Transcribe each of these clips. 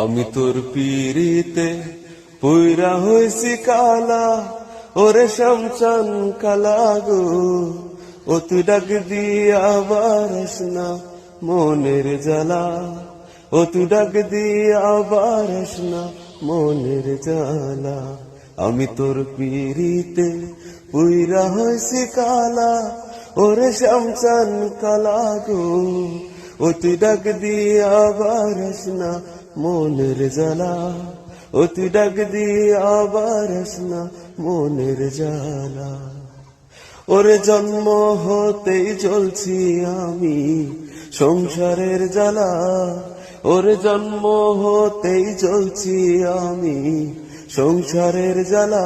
আমি তোর পিরিতে পুইরা হইছি কালা, ওরে শামচান কালা গো। ও তুই ডাক দিয়া আবার আসনা মনের জ্বালা, ও তুই ডাক দিয়া আবার আসনা মনের জ্বালা। আমি তোর পিরিতে পুইরা হইছি কালা, ওরে শামচান কালা গো। ও তুই ডাক দিয়া আবার আসনা মনের জ্বালা, ও তুই ডাক দিয়া আবার আসনা মনের জ্বালা। ওরে জন্ম হতেই চলছি আমি সংসারের জ্বালা, ওরে জন্ম হতেই চলছি আমি সংসারের জ্বালা।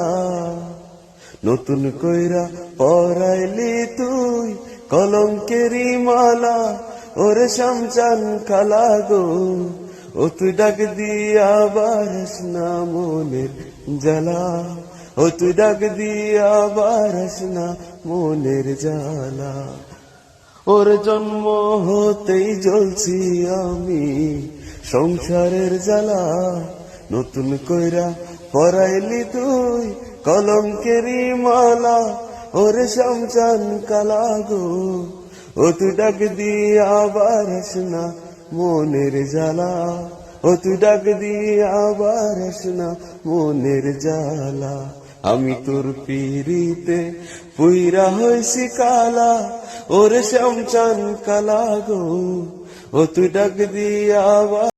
নতুন কইরা পরাইলি তুই কলঙ্কেরি মালা, ওরে শামচান কালা গো। ও তুই ডাক দিয়া আবার আসনা মনের জ্বালা, ও তুই ডাক দিয়া আবার আসনা মনের জ্বালা। ওর জন্ম হতেই জ্বলছি আমি সংসারের জ্বালা, নতুন কইরা পরাইলি তুই কলঙ্কেরি মালা, ওরে শামচান কালা গো। ও তুই ডাক দিয়া আবার আসনা মনের জ্বালা, ও তুই ডাক দিয়া আবার আসনা মনের জ্বালা। আমি তোর পিরিতে পুইরা হইছি কালা, ওরে শামচান কালা গো। ও তুই ডাক দিয়া আবার